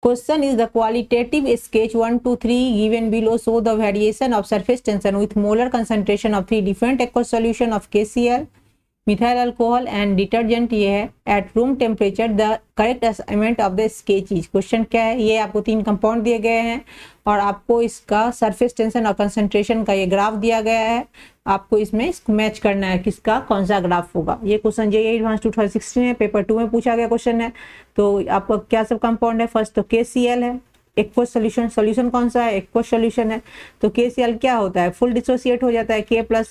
Question is the qualitative sketch 1 to 3 given below show the variation of surface tension with molar concentration of 3 different aqueous solution of KCl, methyl alcohol and detergent ये है at room temperature the correct assignment of the sketch is. Question क्या है, ये आपको 3 compound दिए गए हैं और आपको इसका सरफेस टेंशन और कंसंट्रेशन का ये ग्राफ दिया गया है। आपको इसमें इसको मैच करना है किसका कौन सा ग्राफ होगा। ये क्वेश्चन जेईई एडवांस 2016 है, पेपर 2 में पूछा गया क्वेश्चन है। तो आपको क्या सब कंपाउंड है, फर्स्ट तो KCl है, एक्वस सोल्यूशन, सोल्यूशन कौन सा है, एक्वस सोल्यूशन है। तो KCl क्या होता है, फुल डिसोसिएट हो जाता है K प्लस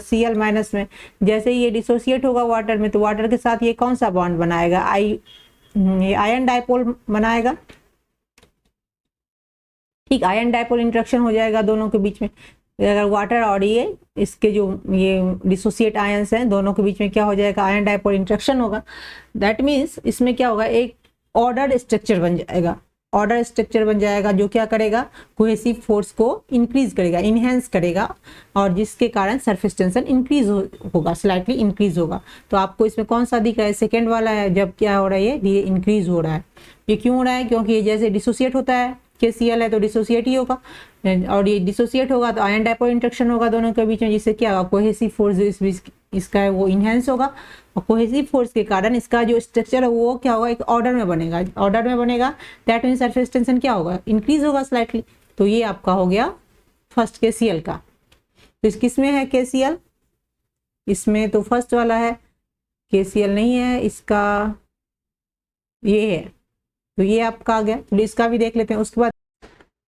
Cl माइनस में। जैसे ही ये डिसोसिएट होगा वाटर में तो वाटर के साथ ये कौन सा बॉन्ड बनाएगा, ये आयन डाइपोल बनाएगा। ठीक, आयन डाइपोल इंटरेक्शन हो जाएगा दोनों के बीच में। अगर वाटर और ये इसके जो ये डिसोसिएट आयंस हैं दोनों के बीच में क्या हो जाएगा, आयन डाइपोल इंटरेक्शन होगा। दैट मीन्स इसमें क्या होगा, एक ऑर्डर स्ट्रक्चर बन जाएगा। ऑर्डर स्ट्रक्चर बन जाएगा जो क्या करेगा, कोहेसिव फोर्स को इंक्रीज करेगा, इनहेंस करेगा और जिसके कारण सरफेस टेंशन इंक्रीज होगा, स्लाइटली इंक्रीज होगा। तो आपको इसमें कौन सा दिख रहा है, सेकेंड वाला है। जब क्या हो रहा है, ये इंक्रीज हो रहा है। ये क्यों हो रहा है, क्योंकि ये जैसे डिसोसिएट होता है KCl है तो डिसोसिएट ही होगा और ये डिसोसिएट होगा तो आयन डाइपोल इंटरेक्शन होगा दोनों के बीच में, जिससे क्या होगा, कोहेसिव फोर्स इसका है वो इनहेंस होगा और कोहेसिव फोर्स के कारण इसका जो स्ट्रक्चर है वो क्या होगा, एक ऑर्डर में बनेगा। ऑर्डर में बनेगा दैट मीन सरफेस टेंशन क्या होगा, इंक्रीज होगा स्लाइटली। तो ये आपका हो गया फर्स्ट KCl का। तो इस किस में है KCl, इसमें तो फर्स्ट वाला है, KCl नहीं है, इसका ये है। तो ये आपका आ गया, तो इसका भी देख लेते हैं।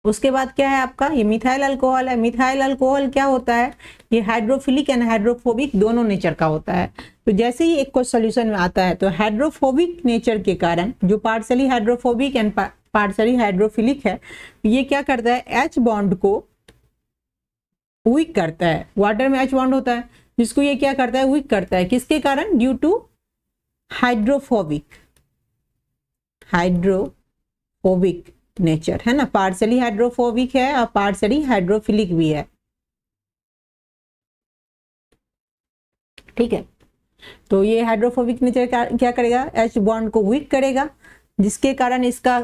उसके बाद क्या है आपका, ये मिथाइल अल्कोहल है। मिथाइल अल्कोहल क्या होता है, ये हाइड्रोफिलिक एंड हाइड्रोफोबिक दोनों नेचर का होता है। तो जैसे ही एक सॉल्यूशन में आता है तो हाइड्रोफोबिक नेचर के कारण, जो partially hydrophobic and partially hydrophilic है, ये क्या करता है, H बॉन्ड को वीक करता है। वाटर में H बॉन्ड होता है जिसको ये क्या करता है, वीक करता है। किसके कारण, ड्यू टू हाइड्रोफोबिक नेचर है ना, पार्शली हाइड्रोफोबिक है और पार्शली हाइड्रोफिलिक भी है। ठीक है, तो ये हाइड्रोफोबिक नेचर क्या करेगा, H बॉन्ड को वीक करेगा, जिसके कारण इसका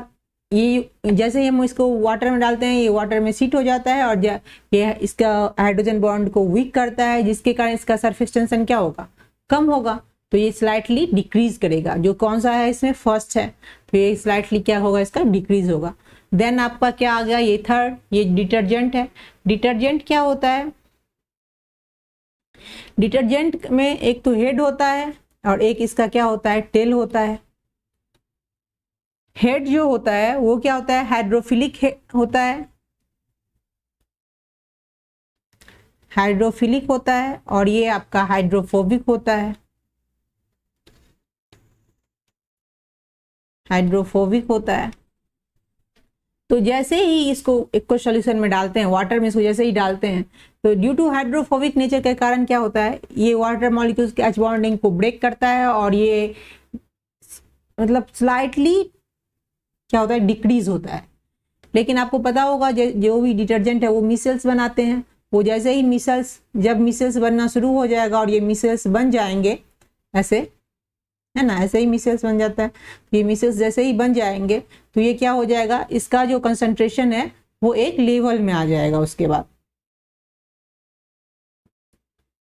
ये जैसे ही हम इसको वाटर में डालते हैं ये वाटर में सीट हो जाता है और ये इसका हाइड्रोजन बॉन्ड को वीक करता है, जिसके कारण इसका सरफेस टेंशन क्या होगा, कम होगा। तो ये स्लाइटली डिक्रीज करेगा। जो कौन सा है इसमें, फर्स्ट है, तो ये स्लाइटली क्या होगा, इसका डिक्रीज होगा। देन आपका क्या आ गया, ये थर्ड, ये डिटर्जेंट है। डिटर्जेंट क्या होता है, डिटर्जेंट में एक तो हेड होता है और एक इसका क्या होता है, टेल होता है। हेड जो होता है वो क्या होता है, हाइड्रोफिलिक होता है, हाइड्रोफिलिक होता है और ये आपका हाइड्रोफोबिक होता है, हाइड्रोफोबिक होता है। तो जैसे ही इसको एक्वस सॉल्यूशन में डालते हैं, वाटर में इसको जैसे ही डालते हैं, तो ड्यू टू हाइड्रोफोबिक नेचर के कारण क्या होता है, ये वाटर मॉलिक्यूल्स के H बॉन्डिंग को ब्रेक करता है और ये मतलब स्लाइटली क्या होता है, डिक्रीज होता है। लेकिन आपको पता होगा जो भी डिटर्जेंट है वो मिसल्स बनाते हैं। वो जैसे ही जब मिसल्स बनना शुरू हो जाएगा और ये मिसल्स बन जाएंगे ऐसे, है ना, ऐसे ही मिसल्स बन जाता है। ये मिसल्स जैसे ही बन जाएंगे तो ये क्या हो जाएगा, इसका जो कंसंट्रेशन है वो एक लेवल में आ जाएगा। उसके बाद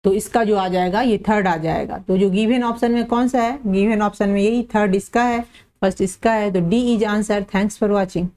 तो इसका जो आ जाएगा ये थर्ड आ जाएगा। तो जो गिवन ऑप्शन में कौन सा है, गिवन ऑप्शन में यही थर्ड इसका है, फर्स्ट इसका है। तो D is answer. Thanks for watching.